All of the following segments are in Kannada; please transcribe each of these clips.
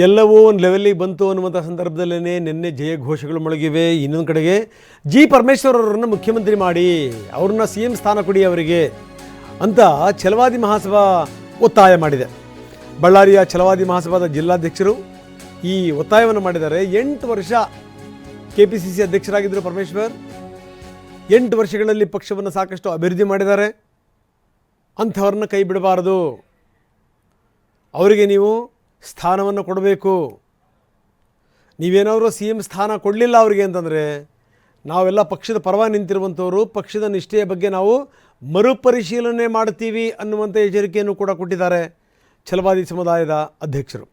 ಎಲ್ಲವೂ ಒಂದು ಲೆವೆಲ್ಲಿಗೆ ಬಂತು ಅನ್ನುವಂಥ ಸಂದರ್ಭದಲ್ಲೇ ನಿನ್ನೆ ಜಯಘೋಷಗಳು ಮೊಳಗಿವೆ. ಇನ್ನೊಂದು ಕಡೆಗೆ ಜಿ ಪರಮೇಶ್ವರ್ ಅವರನ್ನು ಮುಖ್ಯಮಂತ್ರಿ ಮಾಡಿ ಅವ್ರನ್ನ ಸಿ ಎಂ ಸ್ಥಾನ ಕೊಡಿ ಅವರಿಗೆ ಅಂತ ಛಲವಾದಿ ಮಹಾಸಭಾ ಒತ್ತಾಯ ಮಾಡಿದೆ. ಬಳ್ಳಾರಿಯ ಛಲವಾದಿ ಮಹಾಸಭಾದ ಜಿಲ್ಲಾಧ್ಯಕ್ಷರು ಈ ಒತ್ತಾಯವನ್ನು ಮಾಡಿದ್ದಾರೆ. 8 ವರ್ಷ KPCC ಅಧ್ಯಕ್ಷರಾಗಿದ್ದರು ಪರಮೇಶ್ವರ್. 8 ವರ್ಷಗಳಲ್ಲಿ ಪಕ್ಷವನ್ನು ಸಾಕಷ್ಟು ಅಭಿವೃದ್ಧಿ ಮಾಡಿದ್ದಾರೆ. ಅಂಥವ್ರನ್ನ ಕೈ ಬಿಡಬಾರದು, ಅವರಿಗೆ ನೀವು ಸ್ಥಾನವನ್ನು ಕೊಡಬೇಕು. ನೀವೇನಾದರೂ CM ಸ್ಥಾನ ಕೊಡಲಿಲ್ಲ ಅವರಿಗೆ ಅಂತಂದರೆ ನಾವೆಲ್ಲ ಪಕ್ಷದ ಪರವಾಗಿ ನಿಂತಿರುವಂಥವರು, ಪಕ್ಷದ ನಿಷ್ಠೆಯ ಬಗ್ಗೆ ನಾವು ಮರುಪರಿಶೀಲನೆ ಮಾಡ್ತೀವಿ ಅನ್ನುವಂಥ ಎಚ್ಚರಿಕೆಯನ್ನು ಕೂಡ ಕೊಟ್ಟಿದ್ದಾರೆ ಛಲವಾದಿ ಸಮುದಾಯದ ಅಧ್ಯಕ್ಷರು.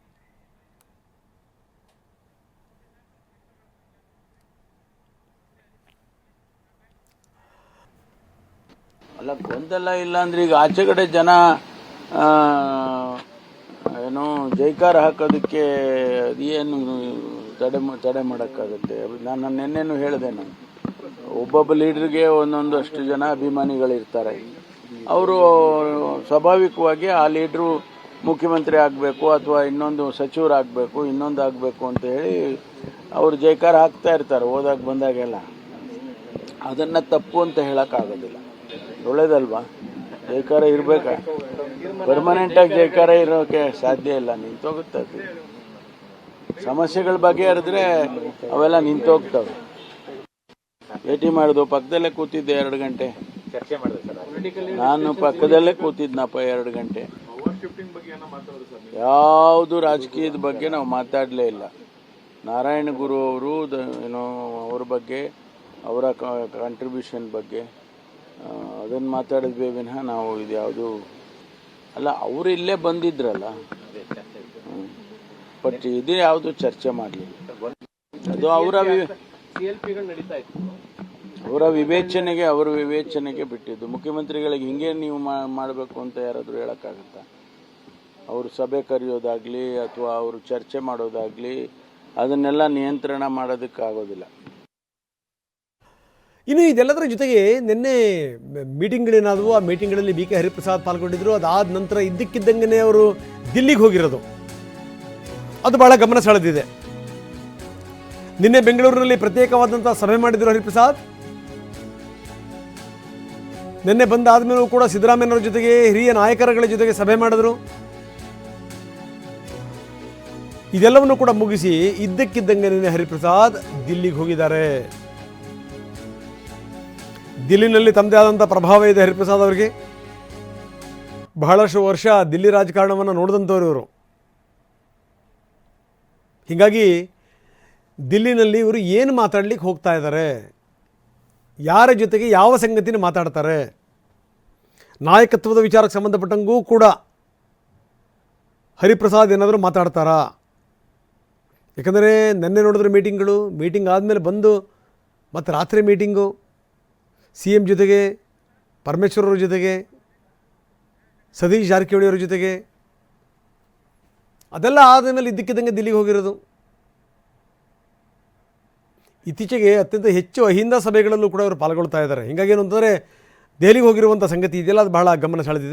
ಅಲ್ಲ, ಗೊಂದಲ ಇಲ್ಲ ಅಂದ್ರೆ ಈಗ ಆಚೆ ಕಡೆ ಜನ ಏನು ಜೈಕಾರ ಹಾಕೋದಕ್ಕೆ ಏನು ತಡೆ ಮಾಡೋಕ್ಕಾಗುತ್ತೆ? ನಾನು ನಿನ್ನೆನೂ ಹೇಳಿದೆ, ನಾನು ಒಬ್ಬೊಬ್ಬ ಲೀಡ್ರಿಗೆ ಒಂದೊಂದಷ್ಟು ಜನ ಅಭಿಮಾನಿಗಳಿರ್ತಾರೆ. ಅವರು ಸ್ವಾಭಾವಿಕವಾಗಿ ಆ ಲೀಡ್ರು ಮುಖ್ಯಮಂತ್ರಿ ಆಗಬೇಕು ಅಥವಾ ಇನ್ನೊಂದು ಸಚಿವರಾಗಬೇಕು, ಇನ್ನೊಂದು ಆಗಬೇಕು ಅಂತ ಹೇಳಿ ಅವರು ಜೈಕಾರ ಹಾಕ್ತಾ ಇರ್ತಾರೆ ಹೋದಾಗ ಬಂದಾಗೆಲ್ಲ. ಅದನ್ನು ತಪ್ಪು ಅಂತ ಹೇಳೋಕ್ಕಾಗೋದಿಲ್ಲ. ಒಳ್ಳೇದಲ್ವಾ? ಜೈಕಾರ ಇರಬೇಕಾ? ಪರ್ಮನೆಂಟಾಗಿ ಜೈಕಾರ ಇರೋಕ್ಕೆ ಸಾಧ್ಯ ಇಲ್ಲ, ನಿಂತೋಗುತ್ತೆ. ಅದು ಸಮಸ್ಯೆಗಳ ಬಗೆಹರಿದ್ರೆ ಅವೆಲ್ಲ ನಿಂತೋಗ್ತವೆ. ಭೇಟಿ ಮಾಡೋದು, ಪಕ್ಕದಲ್ಲೇ ಕೂತಿದ್ದೆ 2 ಗಂಟೆ. ನಾನು ಪಕ್ಕದಲ್ಲೇ ಕೂತಿದ್ನಪ್ಪ 2 ಗಂಟೆ. ಯಾವುದು ರಾಜಕೀಯದ ಬಗ್ಗೆ ನಾವು ಮಾತಾಡಲೇ ಇಲ್ಲ. ನಾರಾಯಣ ಗುರು ಅವರು ಏನೋ ಅವ್ರ ಬಗ್ಗೆ, ಅವರ ಕಾಂಟ್ರಿಬ್ಯೂಷನ್ ಬಗ್ಗೆ ಅದನ್ನು ಮಾತಾಡಿದ್ವಿ ವಿನಃ ನಾವು ಇದು ಯಾವುದು ಅಲ್ಲ. ಅವರು ಇಲ್ಲೇ ಬಂದಿದ್ರಲ್ಲ, ಬಟ್ ಇದು ಯಾವುದು ಚರ್ಚೆ ಮಾಡಲಿಲ್ಲ. ಅದು ಅವರ ವಿವೇಚನೆಗೆ ಬಿಟ್ಟಿದ್ದು. ಮುಖ್ಯಮಂತ್ರಿಗಳಿಗೆ ಹಿಂಗೆ ನೀವು ಮಾಡಬೇಕು ಅಂತ ಯಾರಾದರೂ ಹೇಳೋಕ್ಕಾಗತ್ತಾ? ಅವರು ಸಭೆ ಕರೆಯೋದಾಗ್ಲಿ ಅಥವಾ ಅವರು ಚರ್ಚೆ ಮಾಡೋದಾಗ್ಲಿ ಅದನ್ನೆಲ್ಲ ನಿಯಂತ್ರಣ ಮಾಡೋದಕ್ಕಾಗೋದಿಲ್ಲ. ಇನ್ನು ಇದೆಲ್ಲದರ ಜೊತೆಗೆ ನಿನ್ನೆ ಮೀಟಿಂಗ್ಗಳೇನಾದವು. ಆ ಮೀಟಿಂಗ್ಗಳಲ್ಲಿ BK ಹರಿಪ್ರಸಾದ್ ಪಾಲ್ಗೊಂಡಿದ್ದರು. ಅದಾದ ನಂತರ ಇದ್ದಕ್ಕಿದ್ದಂಗೆ ಅವರು ದಿಲ್ಲಿಗೆ ಹೋಗಿರೋದು, ಅದು ಬಹಳ ಗಮನ ಸೆಳೆದಿದೆ. ನಿನ್ನೆ ಬೆಂಗಳೂರಿನಲ್ಲಿ ಪ್ರತ್ಯೇಕವಾದಂಥ ಸಭೆ ಮಾಡಿದರು ಹರಿಪ್ರಸಾದ್. ನಿನ್ನೆ ಬಂದಾದ್ಮೇಲೂ ಕೂಡ ಸಿದ್ದರಾಮಯ್ಯನವರ ಜೊತೆಗೆ, ಹಿರಿಯ ನಾಯಕರುಗಳ ಜೊತೆಗೆ ಸಭೆ ಮಾಡಿದ್ರು. ಇದೆಲ್ಲವನ್ನು ಕೂಡ ಮುಗಿಸಿ ಇದ್ದಕ್ಕಿದ್ದಂಗೆ ನಿನ್ನೆ ಹರಿಪ್ರಸಾದ್ ದಿಲ್ಲಿಗೆ ಹೋಗಿದ್ದಾರೆ. ದಿಲ್ಲಿನಲ್ಲಿ ತಮ್ಮದೇ ಆದಂಥ ಪ್ರಭಾವ ಇದೆ ಹರಿಪ್ರಸಾದ್ ಅವರಿಗೆ. ಬಹಳಷ್ಟು ವರ್ಷ ದಿಲ್ಲಿ ರಾಜಕಾರಣವನ್ನು ನೋಡಿದಂಥವ್ರು ಇವರು. ಹೀಗಾಗಿ ದಿಲ್ಲಿನಲ್ಲಿ ಇವರು ಏನು ಮಾತಾಡ್ಲಿಕ್ಕೆ ಹೋಗ್ತಾ ಇದ್ದಾರೆ, ಯಾರ ಜೊತೆಗೆ ಯಾವ ಸಂಗತಿನ ಮಾತಾಡ್ತಾರೆ, ನಾಯಕತ್ವದ ವಿಚಾರಕ್ಕೆ ಸಂಬಂಧಪಟ್ಟಂಗೂ ಕೂಡ ಹರಿಪ್ರಸಾದ್ ಏನಾದರೂ ಮಾತಾಡ್ತಾರಾ? ಯಾಕಂದರೆ ನೆನ್ನೆ ನೋಡಿದ್ರೆ ಮೀಟಿಂಗ್ ಆದಮೇಲೆ ಬಂದು ಮತ್ತು ರಾತ್ರಿ ಮೀಟಿಂಗು CM ಜೊತೆಗೆ, ಪರಮೇಶ್ವರ್ ಅವ್ರ ಜೊತೆಗೆ, ಸತೀಶ್ ಜಾರಕಿಹೊಳಿ ಅವರ ಜೊತೆಗೆ, ಅದೆಲ್ಲ ಆದಮೇಲೆ ಇದ್ದಕ್ಕಿದ್ದಂಗೆ ದಿಲ್ಲಿಗೆ ಹೋಗಿರೋದು. ಇತ್ತೀಚೆಗೆ ಅತ್ಯಂತ ಹೆಚ್ಚು ಅಹಿಂದ ಸಭೆಗಳಲ್ಲೂ ಕೂಡ ಅವರು ಪಾಲ್ಗೊಳ್ತಾ ಇದ್ದಾರೆ. ಹೀಗಾಗಿ ಏನು ಅಂತಂದರೆ ದೆಹಲಿಗೆ ಹೋಗಿರುವಂಥ ಸಂಗತಿ ಇದೆಯಲ್ಲ, ಅದು ಬಹಳ ಗಮನ ಸೆಳೆದಿದೆ.